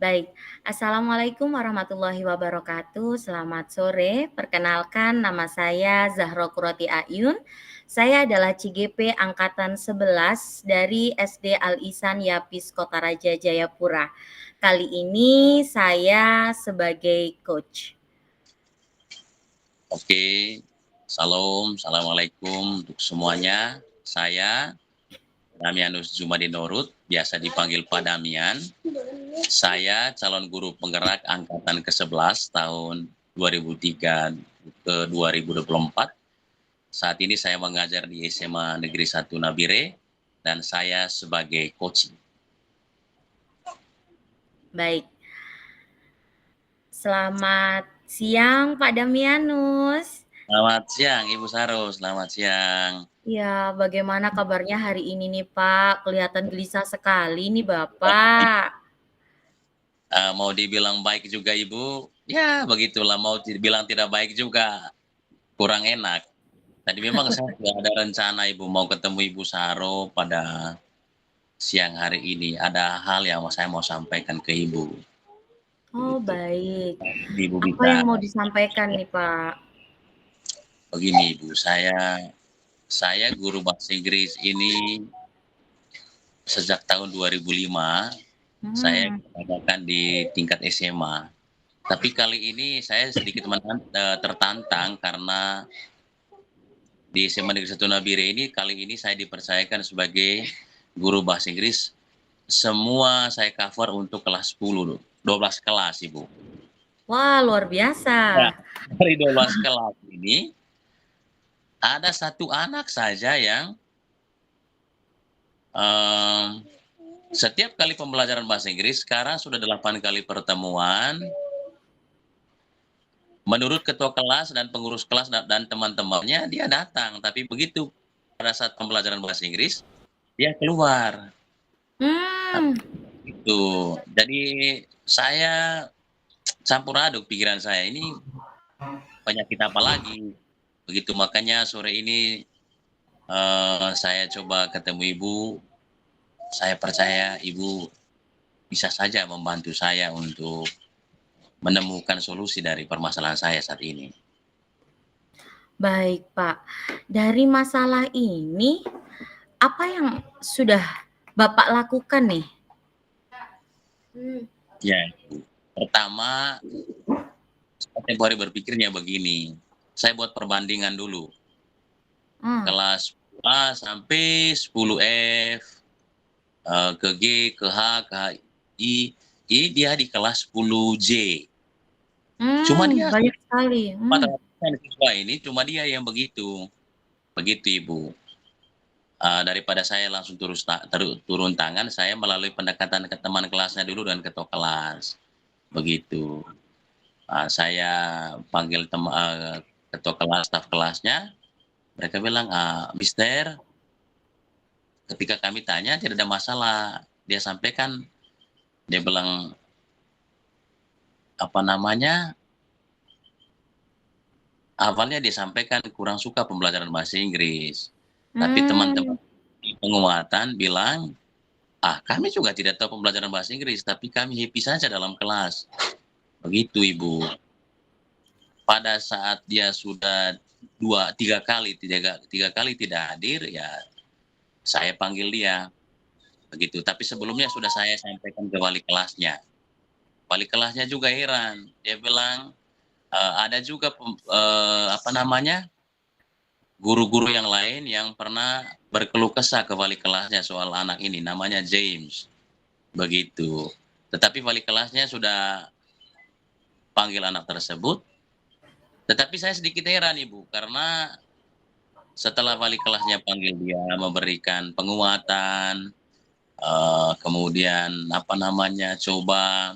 Baik, Assalamualaikum warahmatullahi wabarakatuh. Selamat sore, perkenalkan nama saya Zahro Kuroti Ayun. Saya adalah CGP Angkatan 11 dari SD Al-Ihsan Yapis Kota Raja Jayapura. Kali ini saya sebagai coach. Oke, assalamualaikum untuk semuanya. Saya Damianus Jumadi Norut, biasa dipanggil Pak Damian. Saya calon guru penggerak angkatan ke-11 tahun 2003 ke 2024. Saat ini saya mengajar di SMA Negeri 1 Nabire dan saya sebagai coaching. Baik. Selamat siang Pak Damianus. Selamat siang Ibu Saro, selamat siang. Ya, bagaimana kabarnya hari ini nih Pak? Kelihatan gelisah sekali nih Bapak. Mau dibilang baik juga Ibu, ya begitulah. Mau dibilang tidak baik juga, kurang enak. Tadi memang saya sudah ada rencana Ibu mau ketemu Ibu Saro pada siang hari ini. Ada hal yang saya mau sampaikan ke Ibu. Oh, Begitu. baik. Ibu Apa bisa. yang mau disampaikan nih, Pak? Begini Ibu, saya guru bahasa Inggris ini sejak tahun 2005. Saya Hmm. adakan di tingkat SMA. Tapi kali ini saya sedikit tertantang karena di SMA Negeri 1 Nabire ini kali ini saya dipercayakan sebagai guru bahasa Inggris. Semua saya cover untuk kelas 10, 12 kelas Ibu. Wah, luar biasa. Nah, dari 12 kelas ini, ada satu anak saja yang setiap kali pembelajaran bahasa Inggris, sekarang sudah 8 kali pertemuan. Menurut ketua kelas dan pengurus kelas dan teman-temannya, dia datang. Tapi begitu pada saat pembelajaran bahasa Inggris, dia keluar. Hmm. Itu. Jadi saya campur aduk pikiran saya. Ini penyakit apa lagi? Begitu makanya sore ini saya coba ketemu Ibu. Saya percaya Ibu bisa saja membantu saya untuk menemukan solusi dari permasalahan saya saat ini. Baik, Pak. Dari masalah ini, apa yang sudah Bapak lakukan nih? Ya, Ibu. Pertama, saya tempoh hari berpikirnya begini. Saya buat perbandingan dulu. Hmm. Kelas A sampai 10F, ke G, ke H, ke I. Ini dia di kelas 10J. Cuma dia Banyak sekali. 400 siswa ini cuma dia yang begitu. Begitu Ibu. Daripada saya langsung turun tangan, saya melalui pendekatan ke teman kelasnya dulu dan ketua kelas. Begitu. Saya panggil ketua kelas, staf kelasnya, mereka bilang, Mister, ketika kami tanya tidak ada masalah. Dia sampaikan, dia bilang, apa namanya, awalnya dia sampaikan kurang suka pembelajaran bahasa Inggris. Tapi teman-teman Hmm. di penguatan bilang, kami juga tidak tahu pembelajaran bahasa Inggris, tapi kami happy saja dalam kelas. Begitu Ibu. Pada saat dia sudah tiga kali tidak hadir, ya saya panggil dia. Begitu. Tapi sebelumnya sudah saya sampaikan ke wali kelasnya. Wali kelasnya juga heran. Dia bilang, ada juga guru-guru yang lain yang pernah berkeluh kesah ke wali kelasnya soal anak ini, namanya James. Begitu. Tetapi wali kelasnya sudah panggil anak tersebut. Tetapi saya sedikit heran Ibu, karena setelah wali kelasnya panggil dia memberikan penguatan, kemudian coba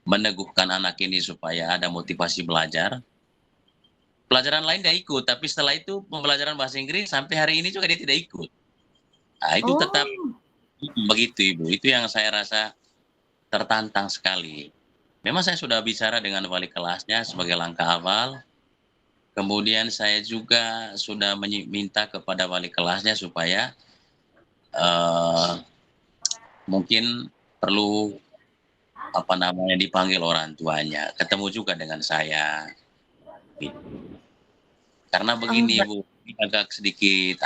meneguhkan anak ini supaya ada motivasi belajar. Pelajaran lain dia ikut, tapi setelah itu pembelajaran bahasa Inggris sampai hari ini juga dia tidak ikut. Itu tetap Oh. begitu Ibu. Itu yang saya rasa tertantang sekali. Memang saya sudah bicara dengan wali kelasnya sebagai langkah awal. Kemudian saya juga sudah minta kepada wali kelasnya supaya mungkin perlu apa namanya, dipanggil orang tuanya, ketemu juga dengan saya, gitu. Karena Oh, begini Bu, ini agak sedikit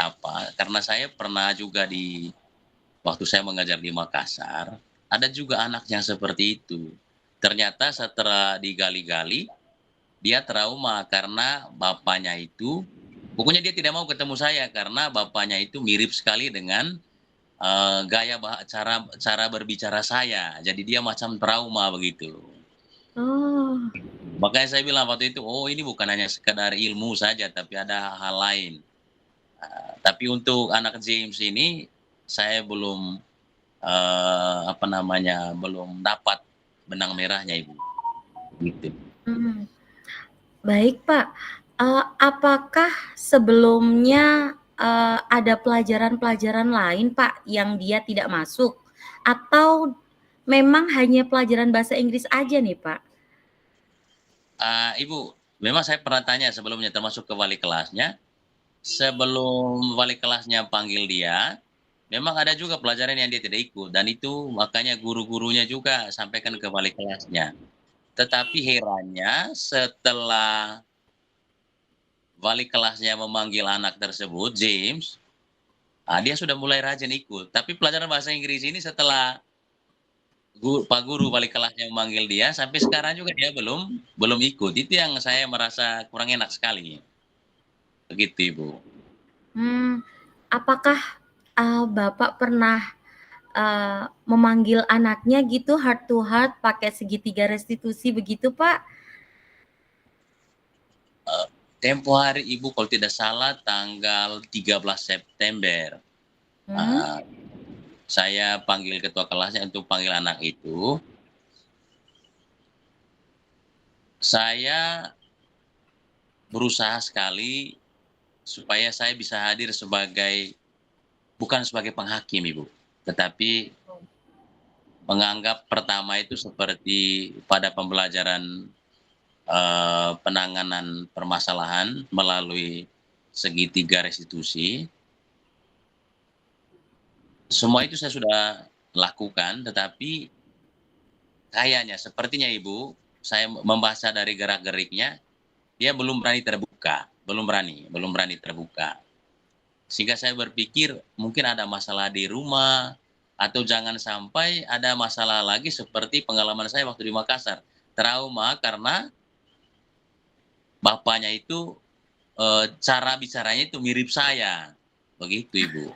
karena saya pernah juga waktu saya mengajar di Makassar, ada juga anak yang seperti itu. Ternyata setelah digali-gali, dia trauma karena bapaknya itu pokoknya dia tidak mau ketemu saya karena bapaknya itu mirip sekali dengan, gaya cara cara berbicara saya. Jadi dia macam trauma begitu. oh, Makanya saya bilang waktu itu, "Oh ini bukan hanya sekedar ilmu saja, tapi ada hal lain." Tapi untuk anak James ini, saya belum, apa namanya, belum dapat benang merahnya Ibu, gitu. mhm. Baik, Pak. Apakah sebelumnya, ada pelajaran-pelajaran lain, Pak, yang dia tidak masuk? Atau memang hanya pelajaran bahasa Inggris aja nih, Pak? Ibu, memang saya pernah tanya sebelumnya termasuk ke wali kelasnya, sebelum wali kelasnya panggil dia, memang ada juga pelajaran yang dia tidak ikut dan itu makanya guru-gurunya juga sampaikan ke wali kelasnya. Tetapi herannya setelah wali kelasnya memanggil anak tersebut, James, dia sudah mulai rajin ikut. Tapi pelajaran bahasa Inggris ini setelah Pak Guru wali kelasnya memanggil dia, sampai sekarang juga dia belum belum ikut. Itu yang saya merasa kurang enak sekali. Begitu, Ibu. Mmm, apakah, Bapak pernah, memanggil anaknya gitu heart to heart pakai segitiga restitusi begitu, Pak? Eee, tempo hari Ibu kalau tidak salah tanggal 13 September, Mmm, eee, saya panggil ketua kelasnya untuk panggil anak itu, saya berusaha sekali supaya saya bisa hadir bukan sebagai penghakim Ibu, tetapi menganggap pertama itu seperti pada pembelajaran, penanganan permasalahan melalui segitiga restitusi, semua itu saya sudah lakukan, tetapi kayaknya, sepertinya Ibu, saya membaca dari gerak-geriknya, dia belum berani terbuka. Sehingga saya berpikir mungkin ada masalah di rumah, atau jangan sampai ada masalah lagi seperti pengalaman saya waktu di Makassar. Trauma karena bapaknya itu, cara bicaranya itu mirip saya. Begitu, Ibu.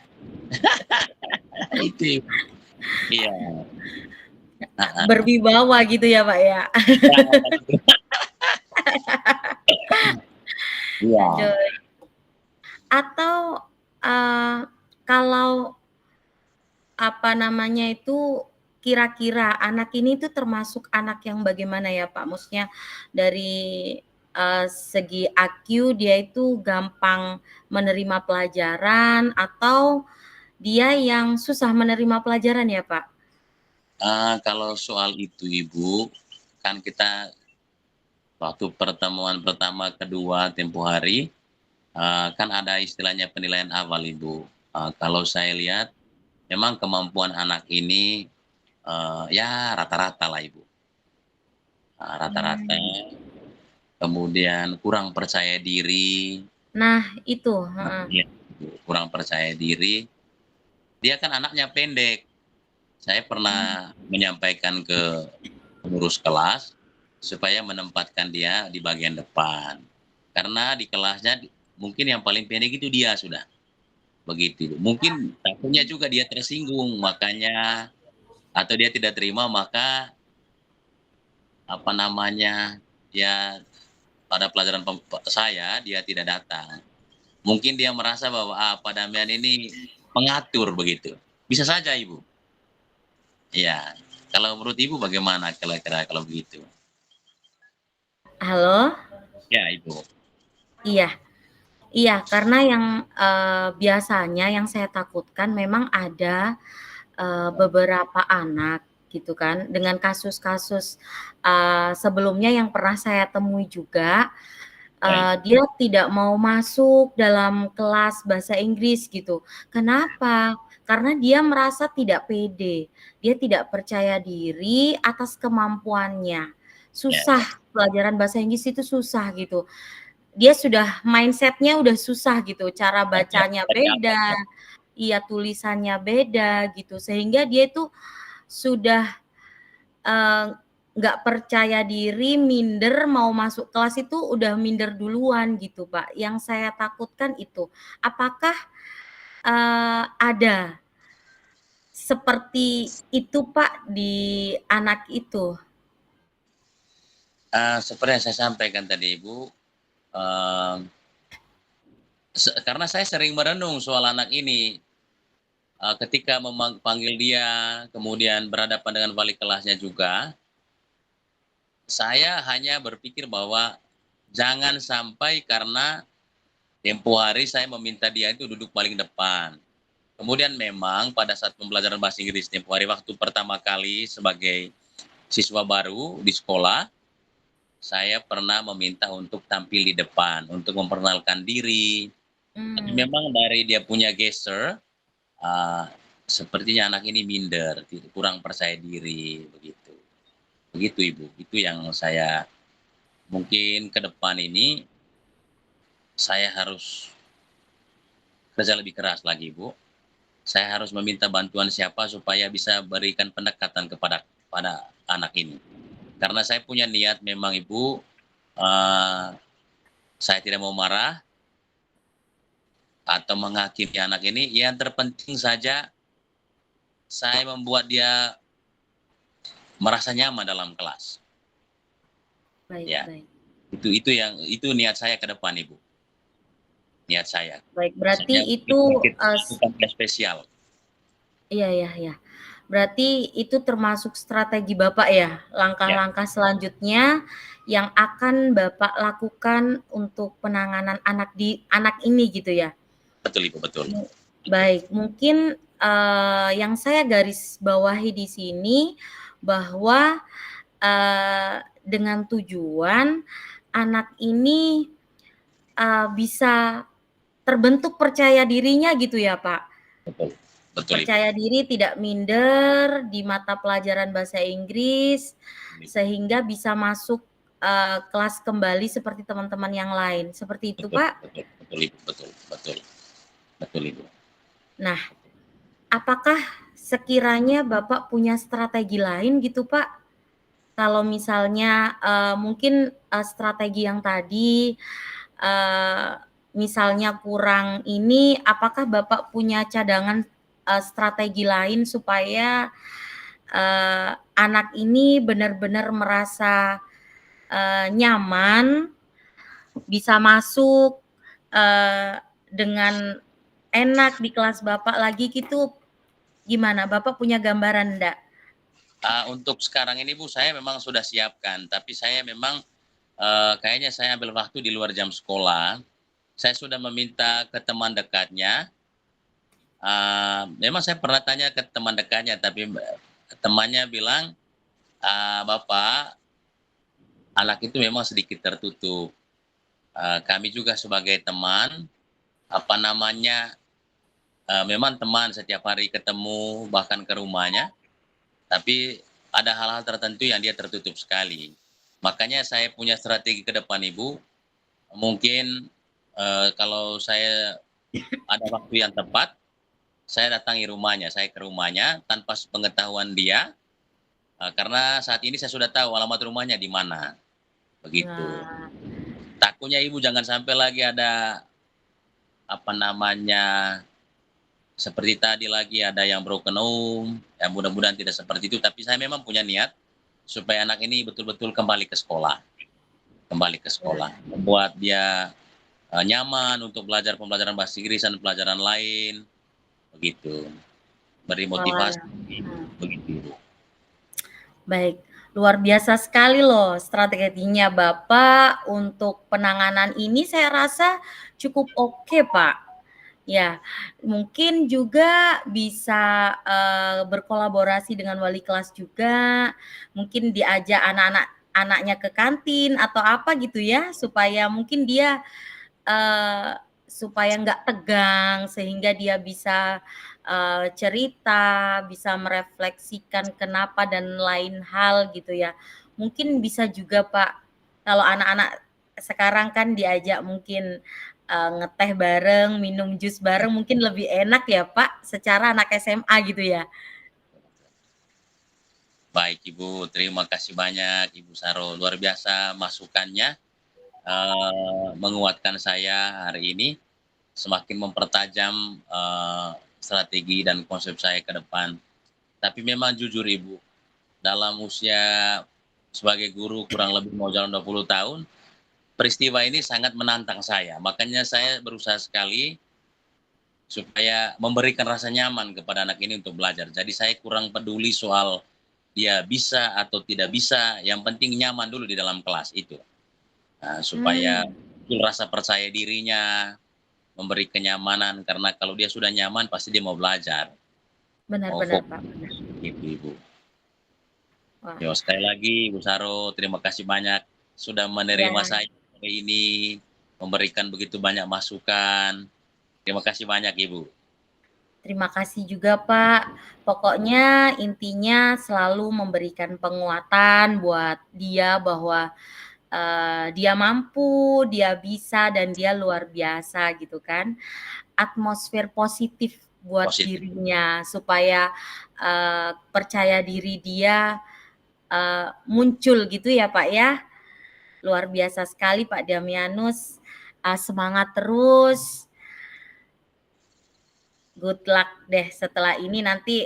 Itu, Ibu. Iya, heeh. berwibawa gitu ya, Pak, ya? Iya. Aduh. Atau, eee, kalau apa namanya itu, kira-kira anak ini tuh termasuk anak yang bagaimana ya, Pak? Maksudnya dari, segi IQ dia itu gampang menerima pelajaran atau dia yang susah menerima pelajaran ya, Pak? Kalau soal itu Ibu, kan kita waktu pertemuan pertama, kedua, tempo hari, kan ada istilahnya penilaian awal Ibu. Kalau saya lihat memang kemampuan anak ini, ya rata-rata lah Ibu, rata-rata, Mmm. kemudian kurang percaya diri, Nah itu, heeh. iya, kurang percaya diri, dia kan anaknya pendek. Saya Mmm, pernah menyampaikan ke pengurus kelas, supaya menempatkan dia di bagian depan. Karena di kelasnya mungkin yang paling pendek itu dia sudah, begitu. Mungkin takutnya juga dia tersinggung, makanya atau dia tidak terima, maka apa namanya, ya pada pelajaran saya, dia tidak datang. Mungkin dia merasa bahwa, Pak Damian ini pengatur begitu. Bisa saja Ibu. Iya. Kalau menurut Ibu bagaimana kira-kira kalau begitu? halo? Ya, Ibu. Iya. Iya, karena yang, biasanya yang saya takutkan memang ada, beberapa anak gitu kan, dengan kasus-kasus, sebelumnya yang pernah saya temui juga, Baik. dia tidak mau masuk dalam kelas bahasa Inggris gitu. Kenapa? karena dia merasa tidak pede, dia tidak percaya diri atas kemampuannya. Ya, Susah, pelajaran bahasa Inggris itu susah gitu. Dia sudah mindset-nya udah susah gitu, cara bacanya dari awal beda, ya. iya tulisannya beda gitu, sehingga dia itu sudah, eee, nggak percaya diri, minder, mau masuk kelas itu udah minder duluan gitu, Pak. Yang saya takutkan itu. Apakah, ada seperti itu, Pak, di anak itu? Seperti yang saya sampaikan tadi Ibu, eee, karena saya sering merenung soal anak ini, ketika panggil dia, kemudian berhadapan dengan wali kelasnya juga, saya hanya berpikir bahwa jangan sampai karena tempo hari saya meminta dia itu duduk paling depan. Kemudian memang pada saat pembelajaran bahasa Inggris tempo hari waktu pertama kali sebagai siswa baru di sekolah, saya pernah meminta untuk tampil di depan, untuk memperkenalkan diri. Tapi Mmm, memang dari dia punya gesture, eee, sepertinya anak ini minder, kurang percaya diri, begitu. Begitu Ibu, itu yang saya mungkin ke depan ini, saya harus kerja lebih keras lagi Bu. Saya harus meminta bantuan siapa supaya bisa berikan pendekatan pada anak ini. Karena saya punya niat memang Ibu, eee, saya tidak mau marah atau menghakimi anak ini, yang terpenting saja saya membuat dia merasa nyaman dalam kelas. baik Ya, baik. itu niat saya ke depan Ibu, niat saya. Baik, berarti Saya itu, lakukan tes spesial. iya iya iya. Berarti itu termasuk strategi Bapak ya, Ya, langkah-langkah selanjutnya yang akan Bapak lakukan untuk penanganan anak ini gitu ya? betul Ibu, betul. Mu Betul. Baik, mungkin, yang saya garis bawahi di sini bahwa, dengan tujuan anak ini, bisa terbentuk percaya dirinya gitu ya, Pak? Betul. Betul Ibu. Percaya diri, tidak minder di mata pelajaran bahasa Inggris, sehingga bisa masuk, kelas kembali seperti teman-teman yang lain, seperti itu, Betul Pak? betul betul Ibu, betul betul. Betul Ibu. Nah, apakah sekiranya Bapak punya strategi lain gitu, Pak? Kalau misalnya, mungkin, strategi yang tadi, eee, misalnya kurang ini, apakah Bapak punya cadangan, strategi lain supaya, anak ini benar-benar merasa, nyaman, bisa masuk, dengan enak di kelas Bapak lagi gitu, gimana? Bapak punya gambaran ndak? Untuk sekarang ini Bu, saya memang sudah siapkan, tapi saya memang, kayaknya saya ambil waktu di luar jam sekolah. Saya sudah meminta ke teman dekatnya, memang saya pernah tanya ke teman dekatnya, tapi temannya bilang, "Bapak, anak itu memang sedikit tertutup. Kami juga sebagai teman, apa namanya, memang teman setiap hari ketemu, bahkan ke rumahnya, tapi ada hal-hal tertentu yang dia tertutup sekali. Makanya saya punya strategi ke depan Ibu, mungkin, kalau saya ada waktu yang tepat, saya datangi rumahnya, saya ke rumahnya tanpa sepengetahuan dia, karena saat ini saya sudah tahu alamat rumahnya di mana, begitu. Nah, Takutnya Ibu jangan sampai lagi ada, apa namanya, seperti tadi lagi ada yang broken home, ya mudah-mudahan tidak seperti itu, tapi saya memang punya niat supaya anak ini betul-betul kembali ke sekolah, ya, membuat dia, nyaman untuk belajar pembelajaran bahasa Inggris dan pelajaran lain, begitu. Beri wah, motivasi, begitu Ibu. baik, luar biasa sekali loh strateginya Bapak untuk penanganan ini saya rasa cukup oke, Pak. Ya, mungkin juga bisa, berkolaborasi dengan wali kelas juga, mungkin diajak anaknya ke kantin atau apa gitu ya, supaya mungkin dia, supaya nggak tegang sehingga dia bisa, cerita, bisa merefleksikan kenapa dan lain hal gitu ya. Mungkin bisa juga Pak, kalau anak-anak sekarang kan diajak mungkin, ngeteh bareng, minum jus bareng mungkin lebih enak ya Pak, secara anak SMA gitu ya? Baik Ibu, terima kasih banyak Ibu Saro, luar biasa masukannya, menguatkan saya hari ini, semakin mempertajam, strategi dan konsep saya ke depan. Tapi memang jujur Ibu, dalam usia sebagai guru kurang lebih mau jalan 20 tahun, peristiwa ini sangat menantang saya. Makanya saya berusaha sekali supaya memberikan rasa nyaman kepada anak ini untuk belajar. Jadi saya kurang peduli soal dia bisa atau tidak bisa, yang penting nyaman dulu di dalam kelas itu. Nah, supaya Mmm, muncul rasa percaya dirinya, memberi kenyamanan, karena kalau dia sudah nyaman pasti dia mau belajar, benar mau benar fokus Pak, benar. gitu Ibu. Wah, Yo, sekali lagi Ibu Saro, terima kasih banyak sudah menerima iya. saya hari ini, memberikan begitu banyak masukan. Terima kasih banyak Ibu. Terima kasih juga, Pak. Pokoknya intinya selalu memberikan penguatan buat dia bahwa, dia mampu, dia bisa, dan dia luar biasa gitu kan. Atmosfer positif buat Positif. dirinya supaya, percaya diri dia, muncul gitu ya, Pak, ya. Luar biasa sekali Pak Damianus, semangat terus. Good luck deh setelah ini nanti,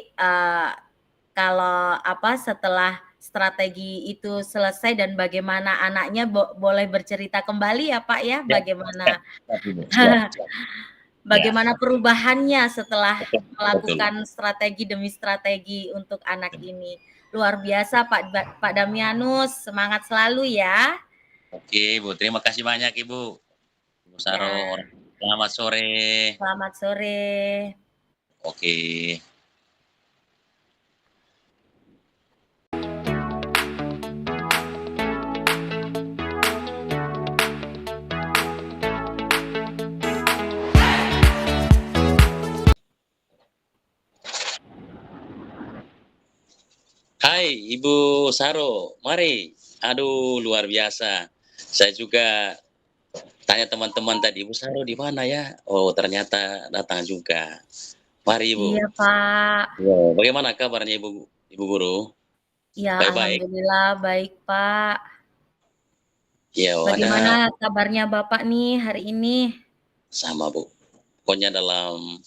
kalau apa, setelah strategi itu selesai dan bagaimana anaknya boleh bercerita kembali ya, Pak, ya, Siap, siap, bagaimana siap Ibu, siap, siap. Ya, bagaimana perubahannya setelah betul, betul. melakukan strategi demi strategi untuk anak ini. Luar biasa Pak Damianus, semangat selalu ya. Oke Ibu, terima kasih banyak Ibu. Ibu Ya, Saro, selamat sore. selamat sore. Oke. Hai Ibu Saro, mari. Aduh, luar biasa. Saya juga tanya teman-teman tadi, "Ibu Saro di mana ya?" Oh, ternyata datang juga. Mari Ibu. Iya, Pak. Ya, bagaimana kabarnya Ibu Ibu Guru? Ya, Baik-baik? alhamdulillah baik, Pak. Ya, Bagaimana ada kabarnya Bapak nih hari ini? sama Bu. Pokoknya dalam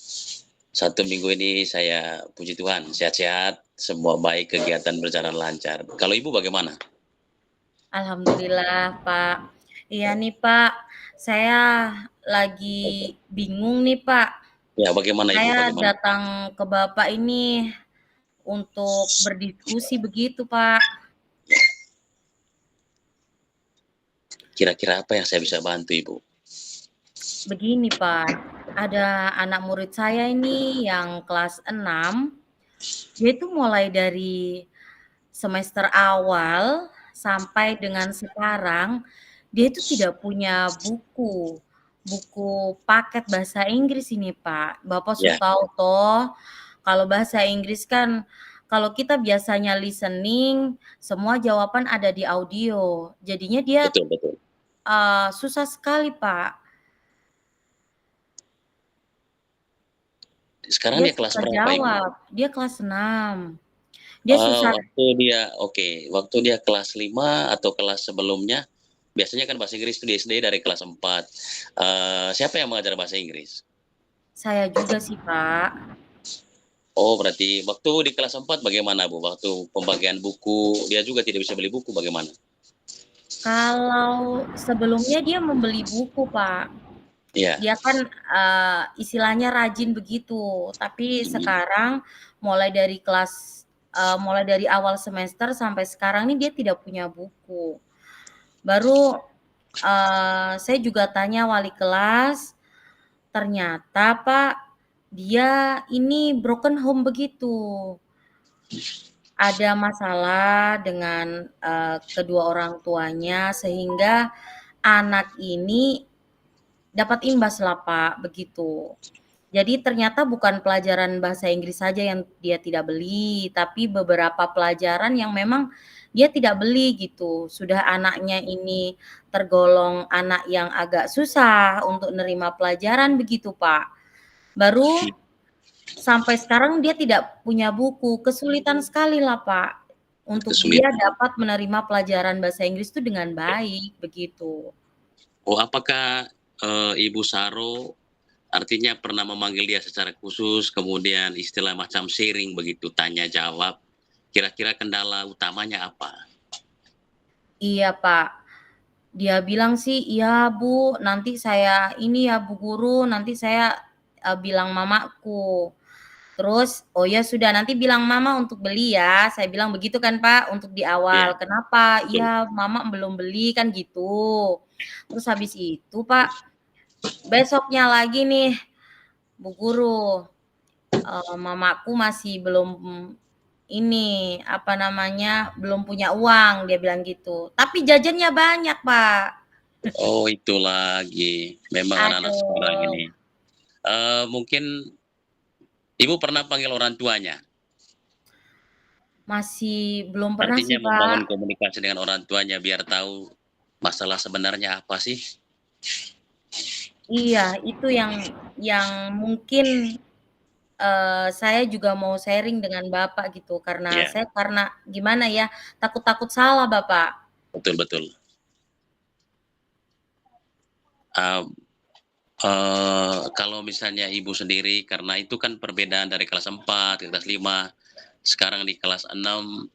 1 minggu ini saya puji Tuhan sehat-sehat, semua baik, kegiatan berjalan lancar. Kalau Ibu bagaimana? Alhamdulillah, Pak. Iya nih, Pak, saya lagi bingung nih, Pak. Ya, bagaimana Ibu, Saya bagaimana? datang ke Bapak ini untuk berdiskusi begitu, Pak. Kira-kira apa yang saya bisa bantu Ibu? Begini, Pak, ada anak murid saya ini yang kelas 6. Dia itu mulai dari semester awal sampai dengan sekarang, dia itu tidak punya buku paket bahasa Inggris ini, Pak. Bapak su Ya, tahu toh, kalau bahasa Inggris kan kalau kita biasanya listening, semua jawaban ada di audio. Jadinya dia, betul, betul. susah sekali, Pak. Sekarang Dia dia kelas susah berapa Ibu? jawab, dia kelas 6. Dia susah. Waktu dia kelas 5 atau kelas sebelumnya, biasanya kan bahasa Inggris itu di SD dari kelas 4. Siapa yang mengajar bahasa Inggris? Saya juga sih, Pak. Oh, berarti waktu di kelas 4 bagaimana Bu? Waktu pembagian buku, dia juga tidak bisa beli buku bagaimana? Kalau sebelumnya dia membeli buku, Pak. Iya, Dia kan, istilahnya rajin begitu, tapi mhm, sekarang mulai dari awal semester sampai sekarang nih dia tidak punya buku. Baru, saya juga tanya wali kelas, ternyata Pak, dia ini broken home begitu. Ada masalah dengan, kedua orang tuanya sehingga anak ini dapat imbas lah Pak, begitu. Jadi ternyata bukan pelajaran bahasa Inggris saja yang dia tidak beli, tapi beberapa pelajaran yang memang dia tidak beli gitu. Sudah anaknya ini tergolong anak yang agak susah untuk nerima pelajaran begitu, Pak. Baru sampai sekarang dia tidak punya buku, kesulitan sekali lah, Pak, untuk dia Kesulitan. dapat menerima pelajaran bahasa Inggris itu dengan baik, begitu. Oh, apakah Ibu Saro artinya pernah memanggil dia secara khusus, kemudian istilah macam sharing begitu, tanya jawab. Kira-kira kendala utamanya apa? Iya, Pak. Dia bilang sih, "Iya, Bu, nanti saya ini ya, Bu Guru, nanti saya, bilang mamaku." Terus, "Oh ya sudah, nanti bilang mama untuk beli ya." Saya bilang begitu kan, Pak, untuk di Iya, awal. "Kenapa?" betul. "Iya, mama belum beli," kan gitu. Terus habis itu, Pak, besoknya lagi nih, "Bu Guru, mamaku masih belum ini, apa namanya, belum punya uang," dia bilang gitu. "Tapi jajannya banyak, Pak." Oh, itu lagi. Memang anak-anak sekarang Aduh, ini. Mungkin Ibu pernah panggil orang tuanya? masih belum pernah Artinya sih, Pak. membangun komunikasi dengan orang tuanya biar tahu masalah sebenarnya apa sih? Iya, itu yang mungkin, saya juga mau sharing dengan Bapak gitu, karena Iya, saya karena gimana ya, takut-takut salah, Bapak. betul betul. Eee kalau misalnya Ibu sendiri karena itu kan perbedaan dari kelas 4 ke kelas 5, sekarang di kelas 6,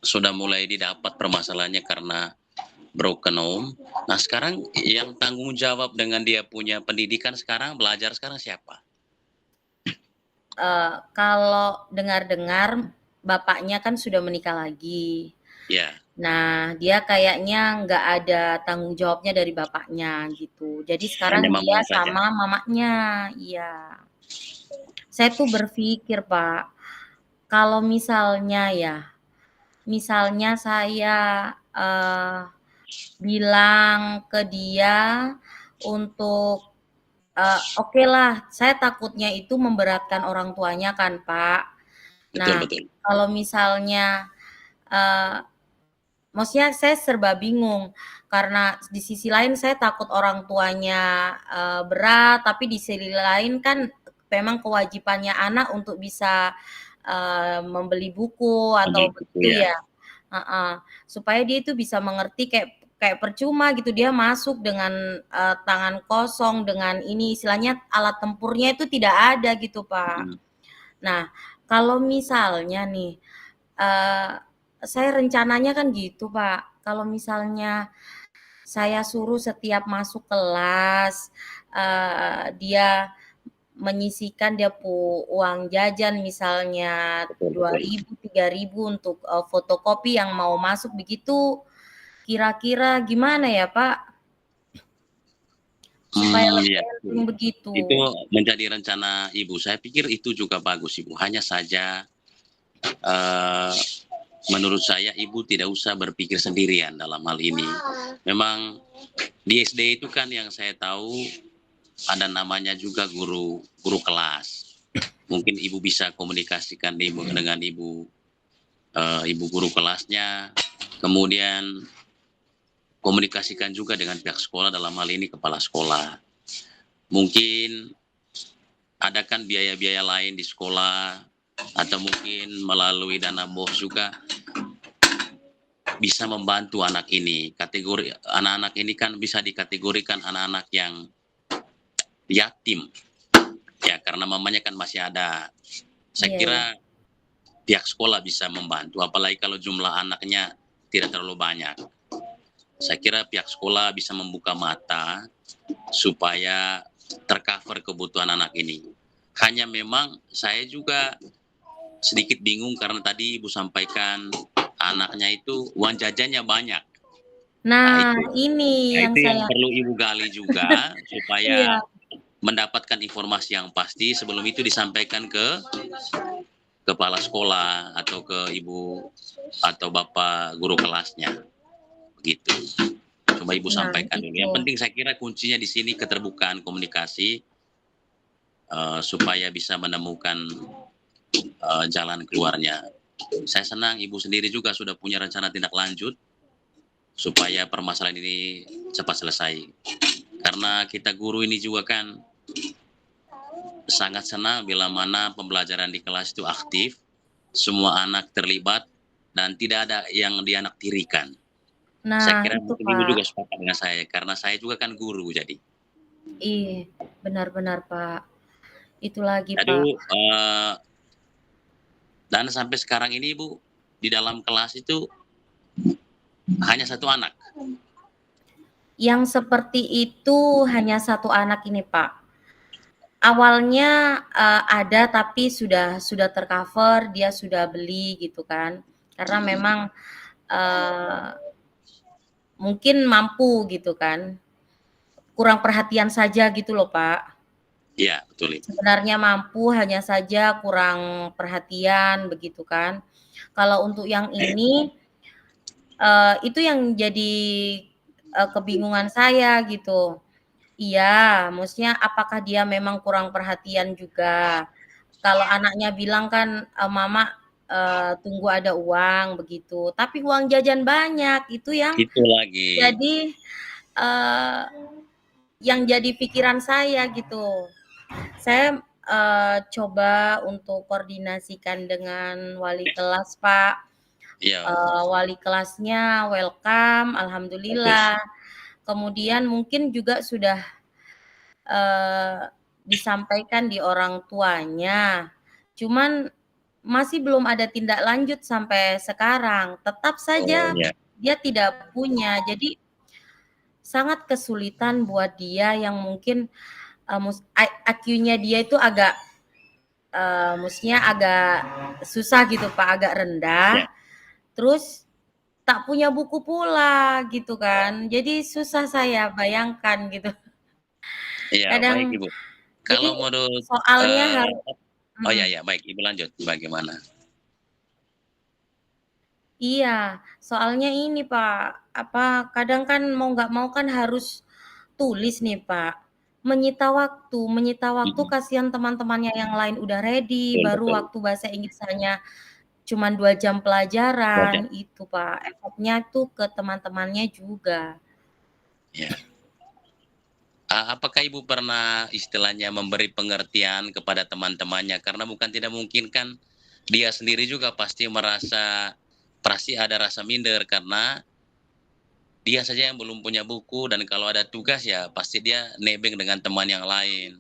sudah mulai didapat permasalahannya karena broken home. Nah, sekarang yang tanggung jawab dengan dia punya pendidikan sekarang, belajar sekarang siapa? Kalau dengar-dengar bapaknya kan sudah menikah lagi. Ya, Nah, dia kayaknya nggak ada tanggung jawabnya dari bapaknya gitu. Jadi hanya sekarang dia mamanya saja. sama mamanya, iya. Saya tuh berpikir, Pak, kalau misalnya ya, misalnya saya, bilang ke dia untuk, okelah, saya takutnya itu memberatkan orang tuanya kan, Pak. Betul Nah, betul. kalau misalnya, eee, maksudnya saya serba bingung, karena di sisi lain saya takut orang tuanya, berat, tapi di sisi lain kan memang kewajibannya anak untuk bisa, membeli buku atau Membeli buku begitu ya. ya. Heeh, supaya dia itu bisa mengerti kayak kayak percuma gitu dia masuk dengan, tangan kosong, dengan ini istilahnya alat tempurnya itu tidak ada gitu, Pak. Mhm. Nah, kalau misalnya nih, eee, saya rencananya kan gitu, Pak, kalau misalnya saya suruh setiap masuk kelas, dia menyisihkan dia uang jajan misalnya Betul dua betul. ribu 3.000 untuk, fotokopi yang mau masuk begitu, kira-kira gimana ya, Pak? Supaya lebih Iya, enteng begitu. itu menjadi rencana Ibu. Saya pikir itu juga bagus Ibu, hanya saja, eee, menurut saya Ibu tidak usah berpikir sendirian dalam hal ini. Memang di SD itu kan yang saya tahu ada namanya juga guru guru kelas. Mungkin Ibu bisa komunikasikan dengan Ibu, Ibu guru kelasnya, kemudian komunikasikan juga dengan pihak sekolah, dalam hal ini kepala sekolah. Mungkin ada kan biaya-biaya lain di sekolah atau mungkin melalui dana BOS juga bisa membantu anak ini. Kategori anak-anak ini kan bisa dikategorikan anak-anak yang yatim. Ya, karena mamanya kan masih ada. Saya Iya kira iya. pihak sekolah bisa membantu, apalagi kalau jumlah anaknya tidak terlalu banyak. Saya kira pihak sekolah bisa membuka mata supaya tercover kebutuhan anak ini. Hanya memang saya juga sedikit bingung karena tadi Ibu sampaikan anaknya itu uang jajannya banyak. Nah Nah, itu, ini nah yang itu yang saya perlu Ibu gali juga iya, supaya mendapatkan informasi yang pasti sebelum itu disampaikan ke kepala sekolah atau ke ibu atau bapak guru kelasnya, begitu. Coba Ibu nah sampaikan dulu. itu. Yang penting saya kira kuncinya di sini keterbukaan komunikasi, supaya bisa menemukan jalan keluarnya. Saya senang ibu sendiri juga sudah punya rencana tindak lanjut supaya permasalahan ini cepat selesai. Karena kita guru ini juga kan sangat senang bila mana pembelajaran di kelas itu aktif, semua anak terlibat, dan tidak ada yang dianaktirikan. Saya Nah, kira itu mungkin ibu Pak. juga sepakat dengan saya, karena saya juga kan guru jadi. Iya, benar-benar Pak. Itu lagi Pak. Aduh, dan sampai sekarang ini ibu di dalam kelas itu hanya satu anak. Yang seperti itu hanya satu anak ini Pak. Awalnya ada tapi sudah tercover, dia sudah beli gitu kan. Karena memang uh, mungkin mampu gitu kan. Kurang perhatian saja gitu loh Pak. Iya, betul ibu. Sebenarnya mampu, hanya saja kurang perhatian begitu kan. Kalau untuk yang ini itu yang jadi kebingungan saya gitu. Iya, maksudnya apakah dia memang kurang perhatian juga. Kalau anaknya bilang kan, "Mama, tunggu ada uang," begitu. Tapi uang jajan banyak, itu yang Itu lagi. jadi, eee, yang jadi pikiran saya gitu. Saya, coba untuk koordinasikan dengan wali kelas, Pak. Iya, Wali kelasnya welcome, bagus. alhamdulillah. Kemudian mungkin juga sudah Eee, disampaikan di orang tuanya, cuman masih belum ada tindak lanjut sampai sekarang, tetap Oh saja iya, dia tidak punya. Jadi sangat kesulitan buat dia yang mungkin, IQ-nya dia itu agak, maksudnya agak susah gitu Pak, agak iya, rendah, terus tak punya buku pula gitu kan. Jadi susah saya bayangkan gitu. iya, baik Kadang ibu. jadi Kalau menurut, soalnya eee, harus. oh iya ya, baik ibu lanjut bagaimana? Iya, soalnya ini Pak, apa, kadang kan mau nggak mau kan harus tulis nih Pak. Menyita waktu Mhm, kasihan teman-temannya yang lain udah ready, betul baru betul, waktu bahasa Inggris hanya cuman 2 jam wajar, pelajaran, itu Pak. Efeknya tuh ke teman-temannya juga. iya. Apakah ibu pernah istilahnya memberi pengertian kepada teman-temannya? Karena bukan tidak mungkin kan dia sendiri juga pasti ada rasa minder karena dia saja yang belum punya buku dan kalau ada tugas ya pasti dia nebeng dengan teman yang lain.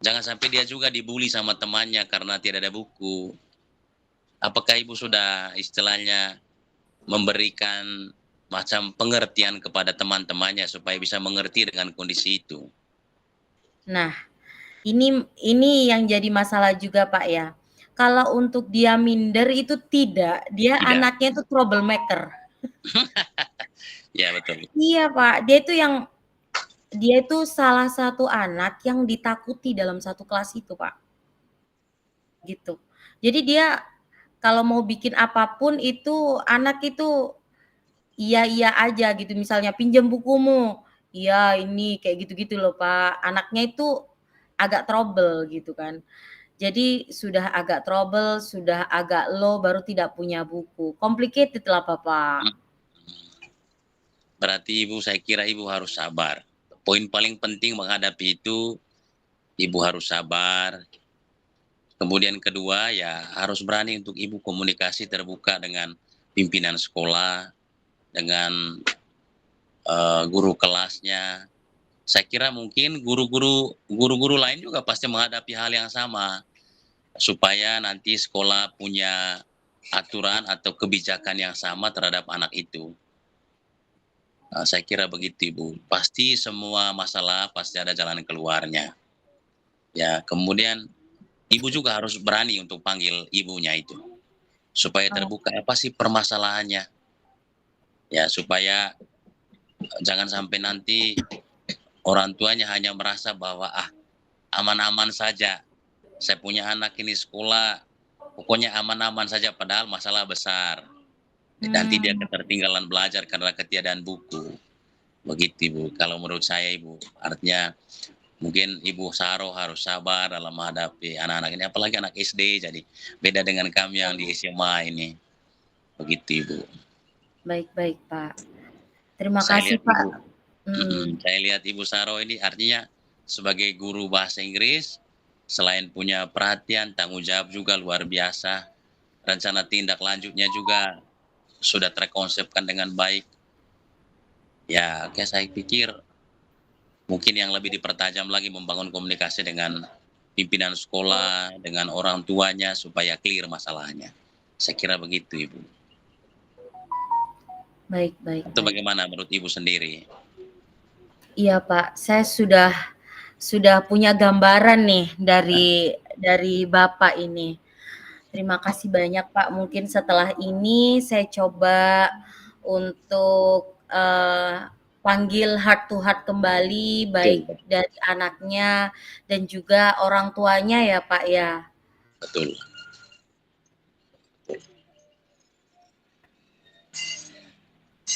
Jangan sampai dia juga dibully sama temannya karena tidak ada buku. Apakah ibu sudah istilahnya memberikan macam pengertian kepada teman-temannya supaya bisa mengerti dengan kondisi itu? Nah, ini yang jadi masalah juga Pak ya. Kalau untuk dia minder itu tidak, dia Tidak. anaknya itu troublemaker. Ya betul. Iya Pak, dia itu salah satu anak yang ditakuti dalam satu kelas itu, Pak, gitu. Jadi dia kalau mau bikin apapun itu anak itu iya-iya aja gitu, misalnya, "Pinjam bukumu." "Iya, ini," kayak gitu-gitu loh, Pak. Anaknya itu agak trouble gitu kan. Jadi sudah agak trouble, sudah agak low, baru tidak punya buku. Complicated lah, Bapak. Mhm. Berarti Ibu saya kira Ibu harus sabar. Poin paling penting menghadapi itu, Ibu harus sabar. Kemudian kedua, ya harus berani untuk Ibu komunikasi terbuka dengan pimpinan sekolah, dengan, guru kelasnya. Saya kira mungkin guru-guru lain juga pasti menghadapi hal yang sama, supaya nanti sekolah punya aturan atau kebijakan yang sama terhadap anak itu. Saya kira begitu Ibu. Pasti semua masalah pasti ada jalan keluarnya. Ya, kemudian Ibu juga harus berani untuk panggil ibunya itu, supaya Oh, terbuka apa sih permasalahannya. Ya, supaya jangan sampai nanti orang tuanya hanya merasa bahwa, "Ah, aman-aman saja, saya punya anak ini sekolah, pokoknya aman-aman saja," padahal masalah besar. Nanti dia mmm. ketertinggalan belajar karena ketiadaan buku. Begitu Ibu, kalau menurut saya Ibu. Artinya Mungkin Ibu Saro harus sabar dalam menghadapi anak-anak ini, apalagi anak SD, jadi beda dengan kami yang di SMA ini, begitu Ibu. Baik baik, Pak. Terima Saya kasih, lihat Pak. Ibu Mhm. saya lihat Ibu Saro ini artinya sebagai guru bahasa Inggris, selain punya perhatian, tanggung jawab juga luar biasa, rencana tindak lanjutnya juga sudah terkonsepkan dengan baik. Ya, oke saya pikir mungkin yang lebih dipertajam lagi membangun komunikasi dengan pimpinan sekolah, dengan orang tuanya supaya clear masalahnya. Saya kira begitu, Ibu. Baik baik Itu baik. bagaimana menurut Ibu sendiri? Iya, Pak, saya sudah punya gambaran nih dari Bapak ini. Terima kasih banyak, Pak. Mungkin setelah ini saya coba untuk, panggil heart to heart kembali, baik Betul, dari anaknya dan juga orang tuanya ya, Pak, ya. betul.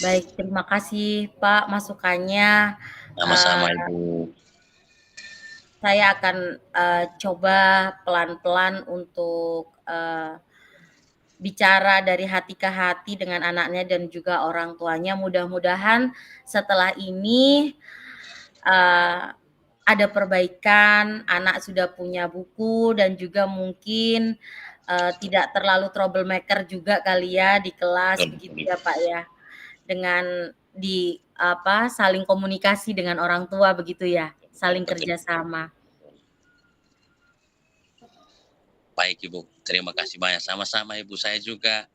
Baik, terima kasih, Pak, masukannya. Sama-sama, Eee, Ibu. saya akan, coba pelan-pelan untuk, bicara dari hati ke hati dengan anaknya dan juga orang tuanya. Mudah-mudahan setelah ini, eee, ada perbaikan, anak sudah punya buku dan juga mungkin, tidak terlalu troublemaker juga kali ya di kelas, Betul, begitu betul, ya, Ibu. Pak, ya? Dengan saling komunikasi dengan orang tua begitu ya? Betul, Saling betul. kerjasama. Baik, Ibu. Terima kasih banyak. Sama-sama, Ibu. Saya juga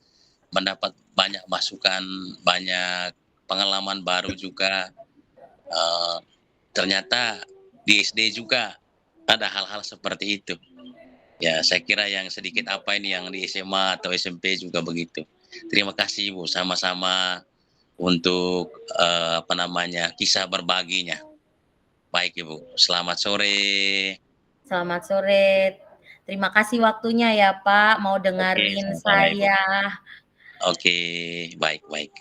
mendapat banyak masukan, banyak pengalaman baru juga. Eee, ternyata di SD juga ada hal-hal seperti itu. Ya, saya kira yang sedikit apa ini yang di SMA atau SMP juga begitu. Terima kasih Ibu, sama-sama untuk, apa namanya, kisah berbaginya. Baik Ibu, selamat sore. Selamat sore. Terima kasih waktunya ya, Pak, mau Oke, dengerin sama-sama Ibu. saya. Oke, baik baik.